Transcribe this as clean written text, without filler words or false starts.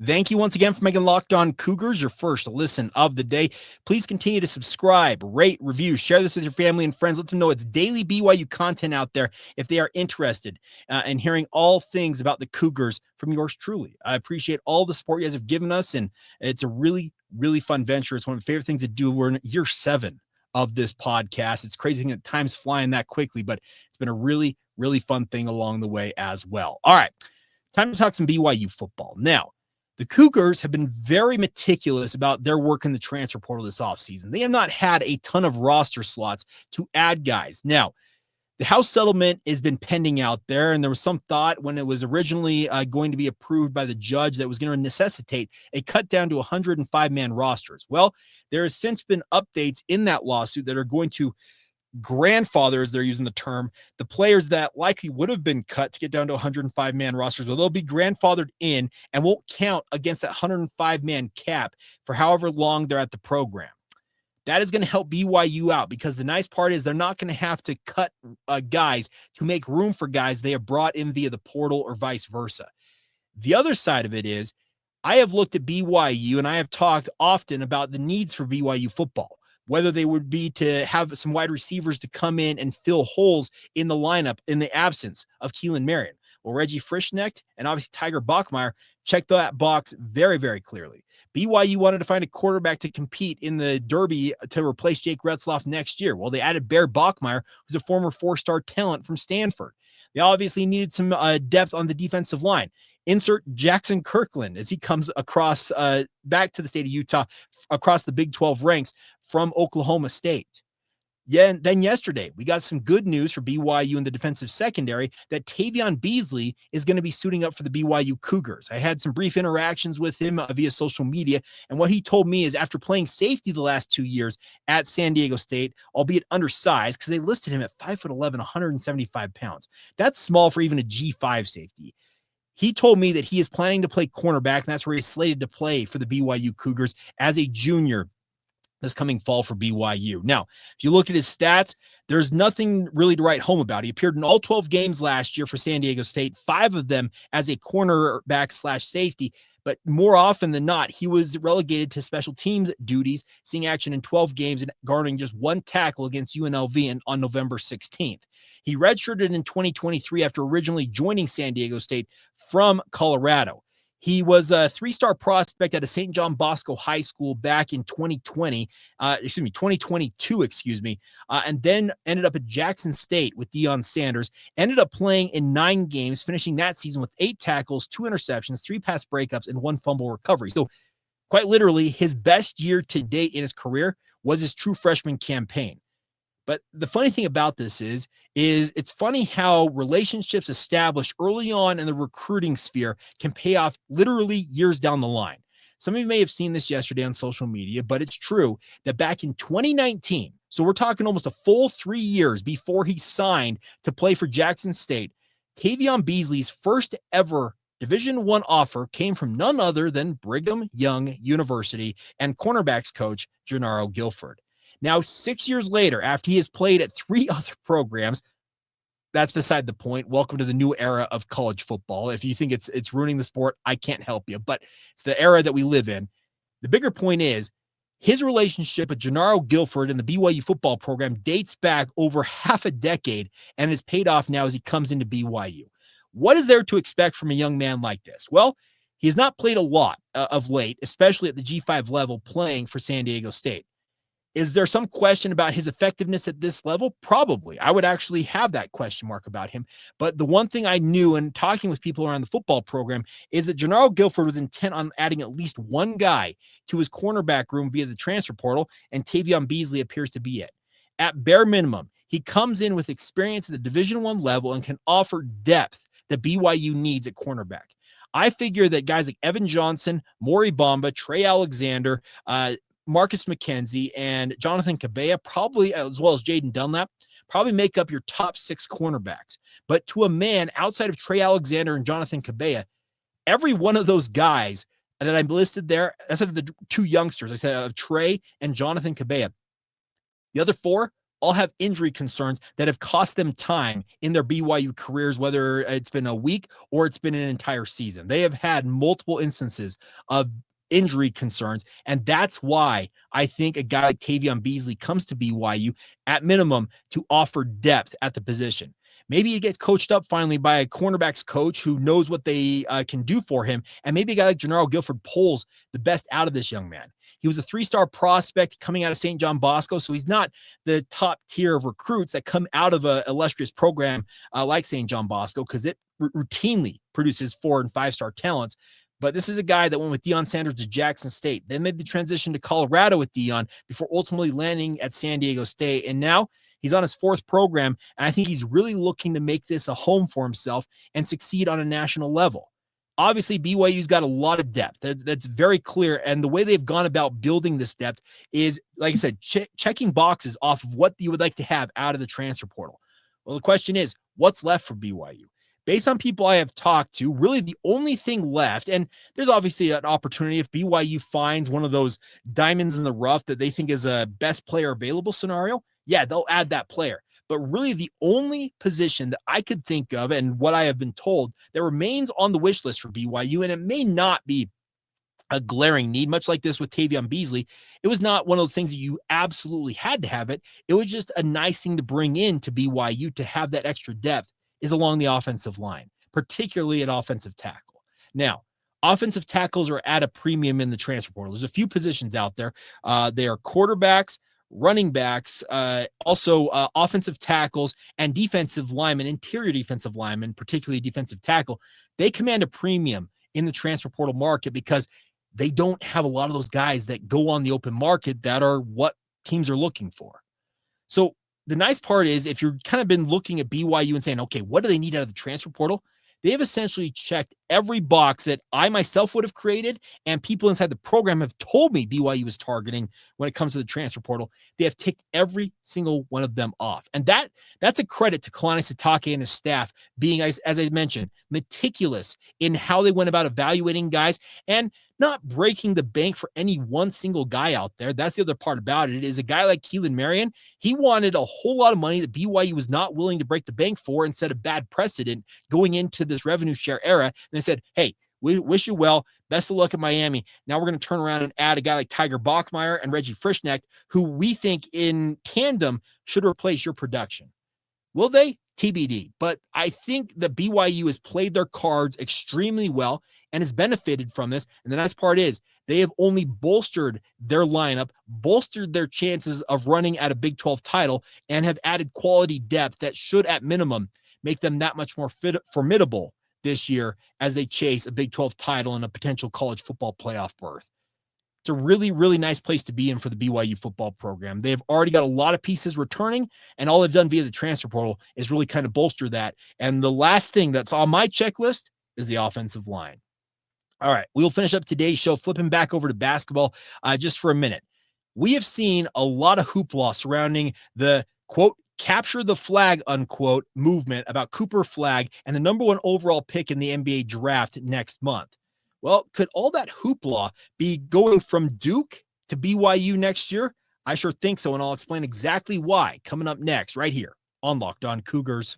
Thank you once again for making Locked On Cougars your first listen of the day. Please continue to subscribe, rate, review, share this with your family and friends. Let them know it's daily BYU content out there if they are interested in hearing all things about the Cougars from yours truly. I appreciate all the support you guys have given us, and it's a really, really fun venture. It's one of my favorite things to do. We're in year 7 of this podcast. It's crazy that time's flying that quickly, but it's been a really, really fun thing along the way as well. All right, time to talk some BYU football. Now, the Cougars have been very meticulous about their work in the transfer portal this offseason. They have not had a ton of roster slots to add guys. Now, the House settlement has been pending out there, and there was some thought when it was originally going to be approved by the judge that was going to necessitate a cut down to 105-man rosters. Well, there has since been updates in that lawsuit that are going to grandfather, as they're using the term, the players that likely would have been cut to get down to 105-man rosters, well, they'll be grandfathered in and won't count against that 105-man cap for however long they're at the program. That is going to help BYU out because the nice part is they're not going to have to cut guys to make room for guys they have brought in via the portal or vice versa. The other side of it is I have looked at BYU and I have talked often about the needs for BYU football, whether they would be to have some wide receivers to come in and fill holes in the lineup in the absence of Keelan Marion. Well, Reggie Frischknecht and obviously Tiger Bachmeier checked that box very, very clearly. BYU wanted to find a quarterback to compete in the Derby to replace Jake Retzloff next year. Well, they added Bear Bachmeier, who's a former 4-star talent from Stanford. They obviously needed some depth on the defensive line. Insert Jackson Kirkland as he comes across back to the state of Utah across the Big 12 ranks from Oklahoma State. Yeah, and then yesterday, we got some good news for BYU in the defensive secondary that Tayvion Beasley is going to be suiting up for the BYU Cougars. I had some brief interactions with him via social media, and what he told me is after playing safety the last 2 years at San Diego State, albeit undersized, because they listed him at 5'11", 175 pounds. That's small for even a G5 safety. He told me that he is planning to play cornerback, and that's where he's slated to play for the BYU Cougars as a junior this coming fall for BYU. Now, if you look at his stats, there's nothing really to write home about. He appeared in all 12 games last year for San Diego State, 5 of them as a cornerback / safety, but more often than not, he was relegated to special teams duties, seeing action in 12 games and garnering just 1 tackle against UNLV on November 16th. He redshirted in 2023 after originally joining San Diego State from Colorado. He was a 3-star prospect at a St. John Bosco High School back in 2022, and then ended up at Jackson State with Deion Sanders, ended up playing in 9 games, finishing that season with 8 tackles, 2 interceptions, 3 pass breakups, and 1 fumble recovery. So quite literally, his best year to date in his career was his true freshman campaign. But the funny thing about this is it's funny how relationships established early on in the recruiting sphere can pay off literally years down the line. Some of you may have seen this yesterday on social media, but it's true that back in 2019, so we're talking almost a full 3 years before he signed to play for Jackson State, Tayvion Beasley's first ever Division I offer came from none other than Brigham Young University and cornerbacks coach Jernaro Gilford. Now, 6 years later, after he has played at 3 other programs, that's beside the point. Welcome to the new era of college football. If you think it's ruining the sport, I can't help you, but it's the era that we live in. The bigger point is his relationship with Jernaro Gilford and the BYU football program dates back over half a decade and has paid off now as he comes into BYU. What is there to expect from a young man like this? Well, he's not played a lot of late, especially at the G5 level playing for San Diego State. Is there some question about his effectiveness at this level? Probably. I would actually have that question mark about him. But the one thing I knew in talking with people around the football program is that Jernaro Gilford was intent on adding at least one guy to his cornerback room via the transfer portal, and Tayvion Beasley appears to be it. At bare minimum, he comes in with experience at the Division I level and can offer depth that BYU needs at cornerback. I figure that guys like Evan Johnson, Maury Bamba, Trey Alexander, Marcus McKenzie, and Jonathan Cabella, probably, as well as Jaden Dunlap, probably make up your top 6 cornerbacks. But to a man outside of Trey Alexander and Jonathan Cabella, every one of those guys that I listed there, I said the 2 youngsters, I said of Trey and Jonathan Cabella, the other 4 all have injury concerns that have cost them time in their BYU careers, whether it's been a week or it's been an entire season. They have had multiple instances of injury concerns, and that's why I think a guy like Tayvion Beasley comes to BYU at minimum to offer depth at the position. Maybe he gets coached up finally by a cornerbacks coach who knows what they can do for him, and maybe a guy like Jernaro Gilford pulls the best out of this young man. He was a 3-star prospect coming out of St. John Bosco, so he's not the top tier of recruits that come out of an illustrious program like St. John Bosco, because it routinely produces 4- and 5-star talents. But this is a guy that went with Deion Sanders to Jackson State, then made the transition to Colorado with Deion before ultimately landing at San Diego State. And now he's on his 4th program, and I think he's really looking to make this a home for himself and succeed on a national level. Obviously, BYU's got a lot of depth. That's very clear. And the way they've gone about building this depth is, like I said, checking boxes off of what you would like to have out of the transfer portal. Well, the question is, what's left for BYU? Based on people I have talked to, really the only thing left, and there's obviously an opportunity if BYU finds one of those diamonds in the rough that they think is a best player available scenario, yeah, they'll add that player. But really the only position that I could think of, and what I have been told, that remains on the wish list for BYU, and it may not be a glaring need, much like this with Tayvion Beasley. It was not one of those things that you absolutely had to have it. It was just a nice thing to bring in to BYU to have that extra depth, is along the offensive line, particularly at offensive tackle. Now, offensive tackles are at a premium in the transfer portal. There's a few positions out there. They are quarterbacks, running backs, also offensive tackles, and defensive linemen, interior defensive linemen, particularly defensive tackle. They command a premium in the transfer portal market because they don't have a lot of those guys that go on the open market that are what teams are looking for. So the nice part is, if you've kind of been looking at BYU and saying, okay, what do they need out of the transfer portal? They have essentially checked every box that I myself would have created, and people inside the program have told me BYU is targeting when it comes to the transfer portal. They have ticked every single one of them off. And that's a credit to Kalani Sitake and his staff being, as I mentioned, meticulous in how they went about evaluating guys and not breaking the bank for any one single guy out there. That's the other part about it, is a guy like Keelan Marion. He wanted a whole lot of money that BYU was not willing to break the bank for and set a bad precedent going into this revenue share era. And they said, hey, we wish you well. Best of luck at Miami. Now we're going to turn around and add a guy like Tiger Bachmeier and Reggie Frischnecht, who we think in tandem should replace your production. Will they? TBD. But I think that BYU has played their cards extremely well and has benefited from this. And the nice part is they have only bolstered their lineup, bolstered their chances of running at a Big 12 title, and have added quality depth that should, at minimum, make them that much more formidable this year as they chase a Big 12 title and a potential college football playoff berth. It's a really, really nice place to be in for the BYU football program. They've already got a lot of pieces returning, and all they've done via the transfer portal is really kind of bolster that. And the last thing that's on my checklist is the offensive line. All right, we'll finish up today's show, flipping back over to basketball just for a minute. We have seen a lot of hoopla surrounding the, quote, capture the flag, unquote, movement about Cooper Flagg and the number 1 overall pick in the NBA draft next month. Well, could all that hoopla be going from Duke to BYU next year? I sure think so, and I'll explain exactly why coming up next right here on Locked On Cougars.